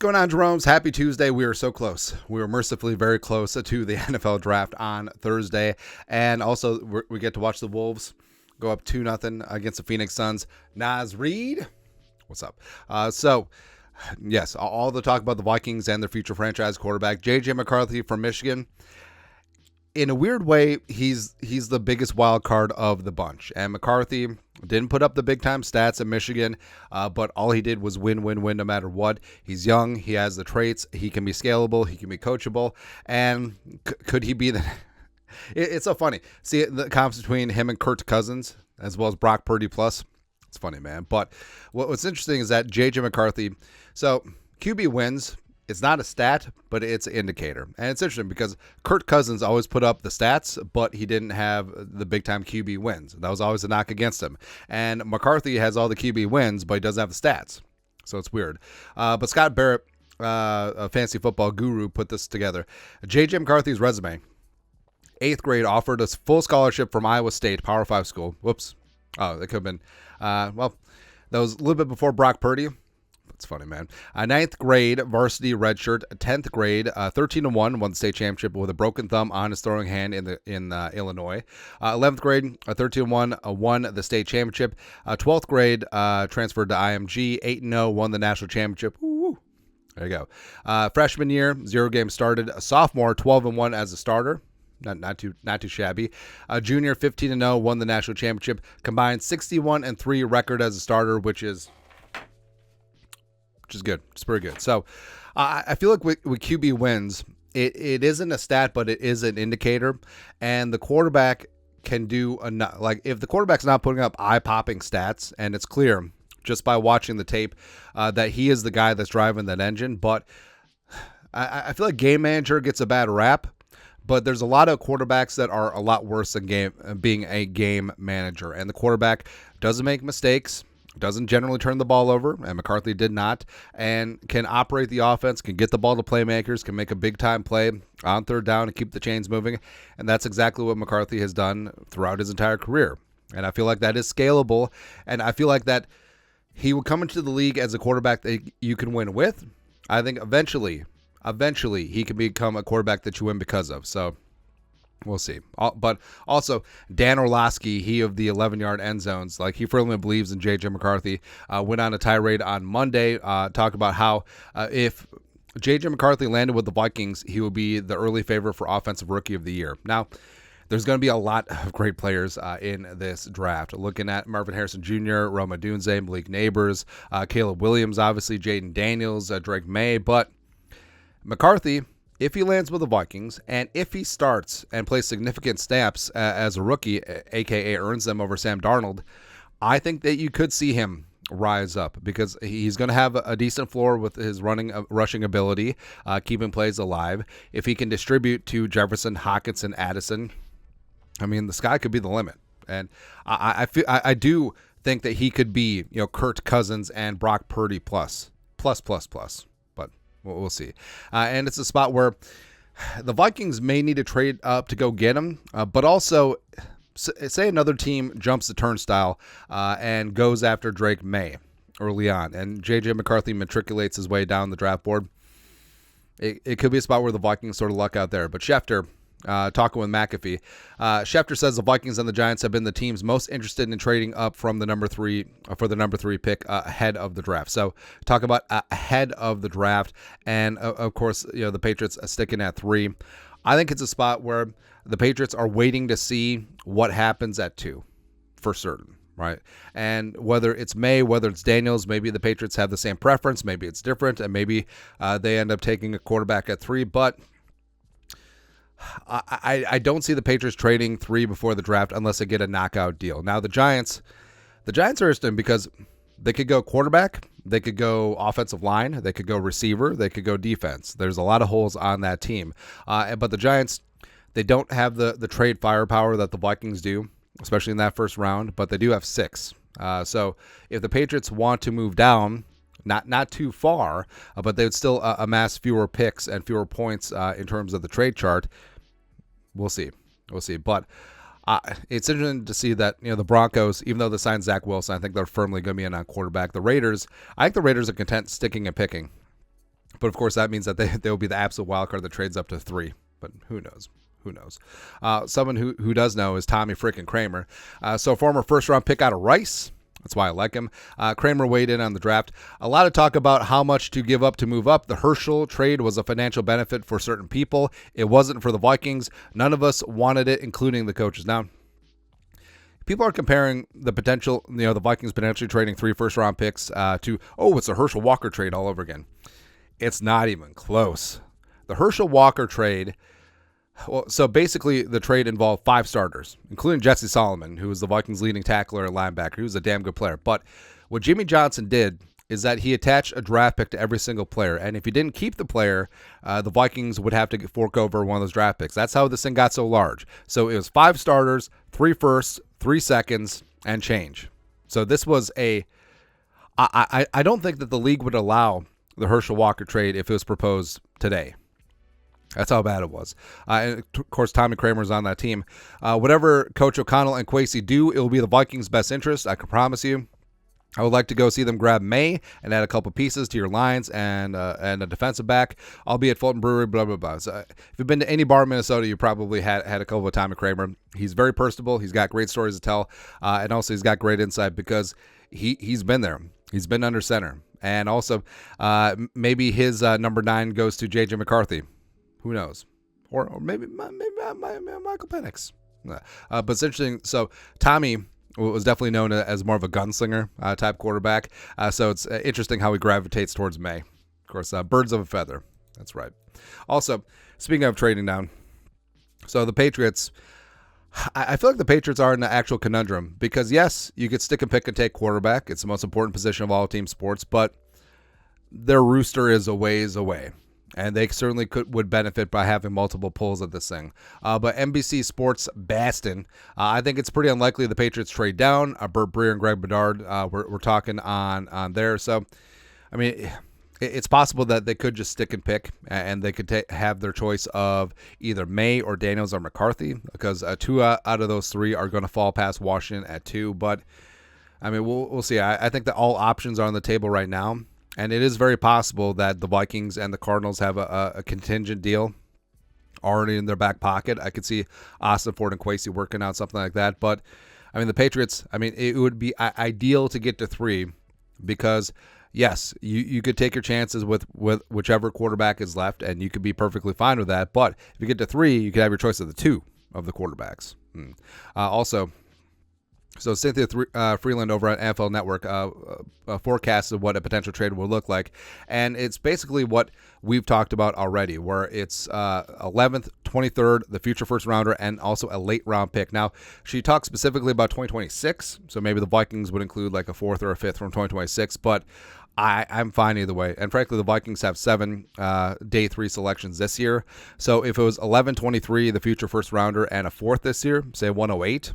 going on, Jerome's? Happy Tuesday. We are so close. We were mercifully very close to the NFL draft on Thursday. And also, we get to watch the Wolves go up 2-0 against the Phoenix Suns. Naz Reid, what's up? Yes, all the talk about the Vikings and their future franchise quarterback, JJ McCarthy from Michigan. In a weird way, he's the biggest wild card of the bunch. And McCarthy didn't put up the big-time stats at Michigan, but all he did was win no matter what. He's young. He has the traits. He can be scalable. He can be coachable. And could he be the... It's so funny. See the comps between him and Kirk Cousins, as well as Brock Purdy plus. It's funny, man. But what's interesting is that JJ McCarthy... So, QB wins... It's not a stat, but it's an indicator. And it's interesting because Kirk Cousins always put up the stats, but he didn't have the big-time QB wins. That was always a knock against him. And McCarthy has all the QB wins, but he doesn't have the stats. So it's weird. But Scott Barrett, a fantasy football guru, put this together. J.J. McCarthy's resume. 8th grade, offered a full scholarship from Iowa State, Power 5 school. Whoops. Oh, that could have been, that was a little bit before Brock Purdy. It's funny, man. 9th grade, varsity redshirt. 10th grade, 13-1, won the state championship with a broken thumb on his throwing hand in Illinois. 11th grade, 13-1, won the state championship. 12th grade, transferred to IMG. 8-0, won the national championship. Woo-woo. There you go. Freshman year, 0 games started. A sophomore, 12-1 as a starter. Not too shabby. Junior, 15-0, won the national championship. Combined 61-3 record as a starter, which is good. It's pretty good. So I feel like with QB wins, it isn't a stat, but it is an indicator. And the quarterback can do enough. Like if the quarterback's not putting up eye-popping stats, and it's clear just by watching the tape that he is the guy that's driving that engine. But I feel like game manager gets a bad rap. But there's a lot of quarterbacks that are a lot worse than being a game manager. And the quarterback doesn't make mistakes. Doesn't generally turn the ball over, and McCarthy did not, and can operate the offense, can get the ball to playmakers, can make a big-time play on third down and keep the chains moving, and that's exactly what McCarthy has done throughout his entire career. And I feel like that is scalable, and I feel like that he will come into the league as a quarterback that you can win with. I think eventually he can become a quarterback that you win because of, so... We'll see. But also, Dan Orlovsky, he of the 11-yard end zones, like he firmly believes in J.J. McCarthy, went on a tirade on Monday, talked about how if J.J. McCarthy landed with the Vikings, he would be the early favorite for Offensive Rookie of the Year. Now, there's going to be a lot of great players in this draft. Looking at Marvin Harrison Jr., Roma Dunze, Malik Neighbors, Caleb Williams, obviously, Jaden Daniels, Drake May, but McCarthy... If he lands with the Vikings, and if he starts and plays significant snaps as a rookie, a.k.a. earns them over Sam Darnold, I think that you could see him rise up because he's going to have a decent floor with his rushing ability, keeping plays alive. If he can distribute to Jefferson, Hockenson, Addison, I mean, the sky could be the limit. And I do think that he could be, Kirk Cousins and Brock Purdy plus. We'll see. And it's a spot where the Vikings may need to trade up to go get him, but also say another team jumps the turnstile and goes after Drake May early on, and J.J. McCarthy matriculates his way down the draft board. It could be a spot where the Vikings sort of luck out there. But Schefter, talking with McAfee, Schefter says the Vikings and the Giants have been the teams most interested in trading up from the number 3 pick ahead of the draft. So talk about ahead of the draft, and of course, the Patriots sticking at 3. I think it's a spot where the Patriots are waiting to see what happens at 2 for certain, right? And whether it's May, whether it's Daniels, maybe the Patriots have the same preference, maybe it's different, and maybe they end up taking a quarterback at 3, but I don't see the Patriots trading 3 before the draft unless they get a knockout deal. Now, the Giants are interesting because they could go quarterback, they could go offensive line, they could go receiver, they could go defense. There's a lot of holes on that team. But the Giants, they don't have the trade firepower that the Vikings do, especially in that first round, but they do have 6. So if the Patriots want to move down, not too far, but they would still amass fewer picks and fewer points in terms of the trade chart. We'll see. But it's interesting to see that the Broncos, even though they signed Zach Wilson, I think they're firmly going to be in on quarterback. I think the Raiders are content sticking and picking But of course, that means that they will be the absolute wild card that trades up to 3. But who knows? Who knows? Someone who does know is Tommy freaking Kramer. So former first-round pick out of Rice. That's why I like him. Kramer weighed in on the draft. A lot of talk about how much to give up to move up. The Herschel trade was a financial benefit for certain people. It wasn't for the Vikings. None of us wanted it, including the coaches. Now, people are comparing the potential, the Vikings potentially trading 3 first-round picks to, it's a Herschel Walker trade all over again. It's not even close. The Herschel Walker trade, so basically the trade involved 5 starters, including Jesse Solomon, who was the Vikings' leading tackler and linebacker. He was a damn good player. But what Jimmy Johnson did is that he attached a draft pick to every single player. And if he didn't keep the player, the Vikings would have to fork over one of those draft picks. That's how this thing got so large. So it was 5 starters, 3 firsts, 3 seconds, and change. So this was I don't think that the league would allow the Herschel Walker trade if it was proposed today. That's how bad it was. And of course, Tommy Kramer's on that team. Whatever Coach O'Connell and Kwesi do, it will be the Vikings' best interest. I can promise you. I would like to go see them grab May and add a couple pieces to your lines and a defensive back. I'll be at Fulton Brewery, blah, blah, blah. So if you've been to any bar in Minnesota, you probably had a couple of Tommy Kramer. He's very personable. He's got great stories to tell. And also he's got great insight because he's been there. He's been under center. And also maybe his number 9 goes to JJ McCarthy. Who knows? Or maybe Michael Penix. But it's interesting. So Tommy was definitely known as more of a gunslinger type quarterback. So it's interesting how he gravitates towards May. Of course, birds of a feather. That's right. Also, speaking of trading down, so the Patriots, I feel like the Patriots are in the actual conundrum because, yes, you could stick and pick and take quarterback. It's the most important position of all team sports, but their rooster is a ways away. And they certainly would benefit by having multiple pulls at this thing. But NBC Sports Baston, I think it's pretty unlikely the Patriots trade down. Burt Breer and Greg Bedard, we're talking on there. So, I mean, it's possible that they could just stick and pick, and they could have their choice of either May or Daniels or McCarthy, because 2 out of those 3 are going to fall past Washington at 2. But, I mean, we'll see. I think that all options are on the table right now. And it is very possible that the Vikings and the Cardinals have a contingent deal already in their back pocket. I could see Austin Ford and Kwesi working out something like that. But, I mean, the Patriots, I mean, it would be ideal to get to 3 because, yes, you could take your chances with whichever quarterback is left, and you could be perfectly fine with that. But if you get to 3, you could have your choice of the 2 of the quarterbacks. Also, so Cynthia Freeland over at NFL Network forecasted what a potential trade will look like. And it's basically what we've talked about already, where it's 11th, 23rd, the future first rounder, and also a late round pick. Now, she talks specifically about 2026, so maybe the Vikings would include like a 4th or a 5th from 2026, but I'm fine either way. And frankly, the Vikings have 7 day 3 selections this year. So if it was 11, 23, the future first rounder, and a 4th this year, say 108,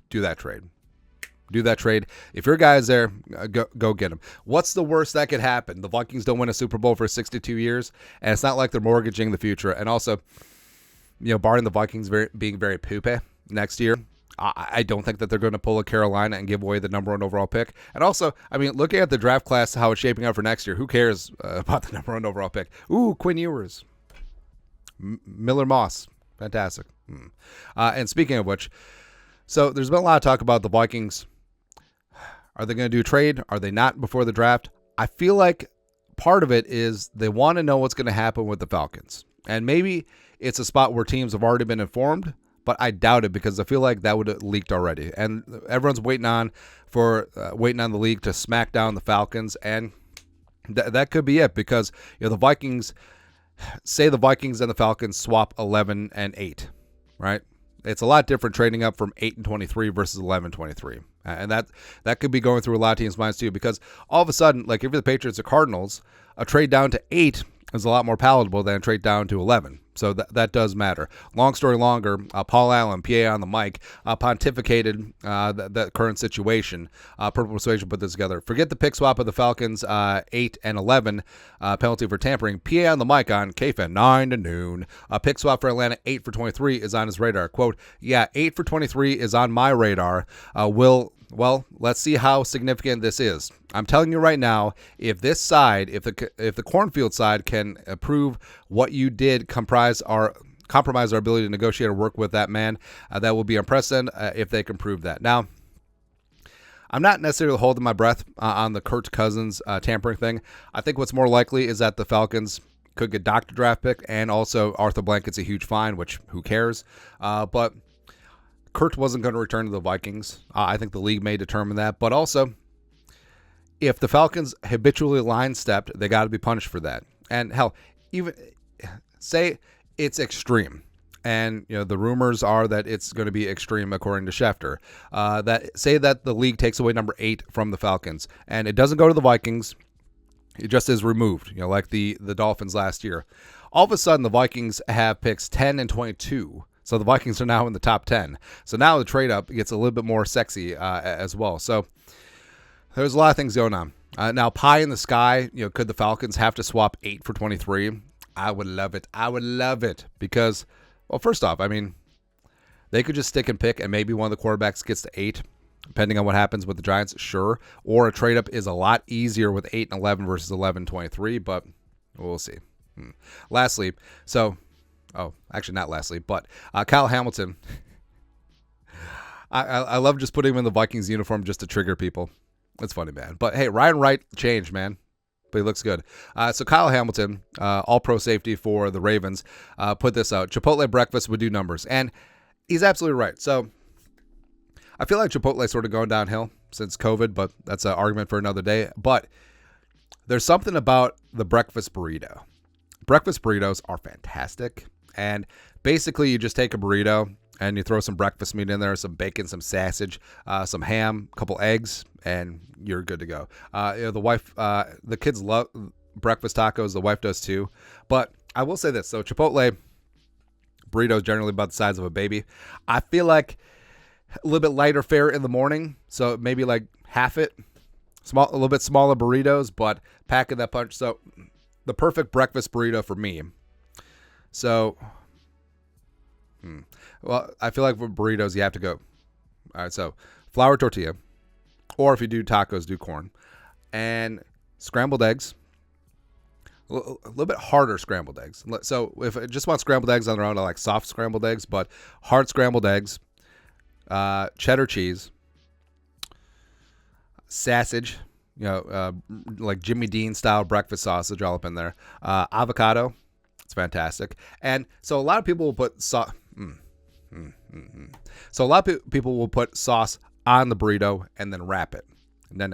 do that trade. Do that trade. If your guy's there, go get him. What's the worst that could happen? The Vikings don't win a Super Bowl for 62 years, and it's not like they're mortgaging the future. And also, barring the Vikings being very poopy next year, I don't think that they're going to pull a Carolina and give away the number 1 overall pick. And also, I mean, looking at the draft class, how it's shaping up for next year, who cares about the number 1 overall pick? Ooh, Quinn Ewers. Miller Moss. Fantastic. And speaking of which, so there's been a lot of talk about the Vikings. Are they going to do a trade? Are they not before the draft? I feel like part of it is they want to know what's going to happen with the Falcons. And maybe it's a spot where teams have already been informed, but I doubt it because I feel like that would have leaked already. And everyone's waiting on the league to smack down the Falcons. And that could be it because the Vikings, say the Vikings and the Falcons swap 11 and 8, right? It's a lot different trading up from 8 and 23 versus 11 23. And that could be going through a lot of teams' minds too, because all of a sudden, like if you're the Patriots or Cardinals, a trade down to 8 is a lot more palatable than a trade down to 11. So that does matter. Long story longer, Paul Allen, PA on the mic, pontificated that current situation. Purple Persuasion put this together. Forget the pick swap of the Falcons 8 and 11, penalty for tampering. PA on the mic on KFan 9 to noon. Pick swap for Atlanta 8 for 23 is on his radar. Quote, yeah, 8 for 23 is on my radar. Well, let's see how significant this is. I'm telling you right now, if this side, if the cornfield side can prove what you did compromise our ability to negotiate or work with that man, that will be unprecedented if they can prove that. Now, I'm not necessarily holding my breath on the Kirk Cousins tampering thing. I think what's more likely is that the Falcons could get docked a draft pick, and also Arthur Blank gets a huge fine, which who cares? But Kurt wasn't going to return to the Vikings. I think the league may determine that. But also, if the Falcons habitually line stepped, they got to be punished for that. And hell, even say it's extreme. And the rumors are that it's going to be extreme according to Schefter. Say that the league takes away number 8 from the Falcons, and it doesn't go to the Vikings. It just is removed, like the Dolphins last year. All of a sudden, the Vikings have picks 10 and 22. So the Vikings are now in the top 10. So now the trade up gets a little bit more sexy as well. So there's a lot of things going on. Now, pie in the sky, could the Falcons have to swap 8 for 23? I would love it. I would love it because, well, first off, I mean, they could just stick and pick and maybe one of the quarterbacks gets to 8, depending on what happens with the Giants, sure. Or a trade up is a lot easier with 8 and 11 versus 11 23, but we'll see. Lastly, actually not lastly, but Kyle Hamilton. I love just putting him in the Vikings uniform just to trigger people. It's funny, man. But hey, Ryan Wright changed, man. But he looks good. So Kyle Hamilton, all-pro safety for the Ravens, put this out. Chipotle breakfast would do numbers. And he's absolutely right. So I feel like Chipotle's sort of going downhill since COVID, but that's an argument for another day. But there's something about the breakfast burrito. Breakfast burritos are fantastic. And basically, you just take a burrito and you throw some breakfast meat in there, some bacon, some sausage, some ham, a couple eggs, and you're good to go. The kids love breakfast tacos. The wife does too. But I will say this. So Chipotle burritos generally about the size of a baby. I feel like a little bit lighter fare in the morning. So maybe like half it, a little bit smaller burritos, but packing that punch. So the perfect breakfast burrito for me. So, well, I feel like for burritos, you have to go. All right, so flour tortilla, or if you do tacos, do corn, and scrambled eggs. A little bit harder scrambled eggs. So if I just want scrambled eggs on their own, I like soft scrambled eggs, but hard scrambled eggs, cheddar cheese, sausage, like Jimmy Dean style breakfast sausage all up in there, avocado. It's fantastic. And so a lot of people will put sauce. So a lot of people will put sauce on the burrito and then wrap it. No.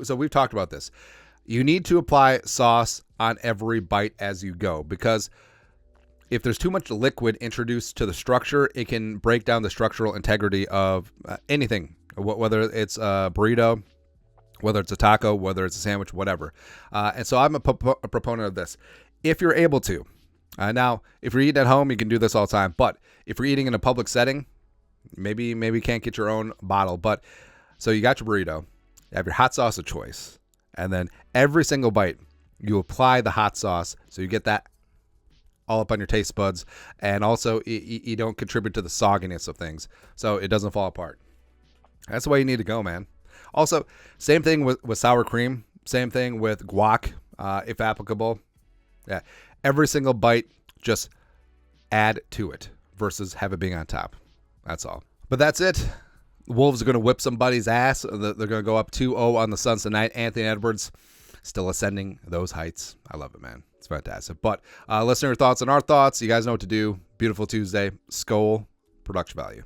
So we've talked about this. You need to apply sauce on every bite as you go, because if there's too much liquid introduced to the structure, it can break down the structural integrity of anything, whether it's a burrito, whether it's a taco, whether it's a sandwich, whatever. And so I'm a proponent of this. If you're able to. Now, if you're eating at home, you can do this all the time. But if you're eating in a public setting, maybe you can't get your own bottle. But so you got your burrito, you have your hot sauce of choice, and then every single bite, you apply the hot sauce so you get that all up on your taste buds, and also you don't contribute to the sogginess of things, so it doesn't fall apart. That's the way you need to go, man. Also, same thing with sour cream, same thing with guac, if applicable. Yeah, every single bite, just add to it versus have it being on top. That's all. But that's it. Wolves are going to whip somebody's ass. They're going to go up 2-0 on the Suns tonight. Anthony Edwards still ascending those heights. I love it, man. It's fantastic. But listener thoughts on our thoughts. You guys know what to do. Beautiful Tuesday. Skol. Production value.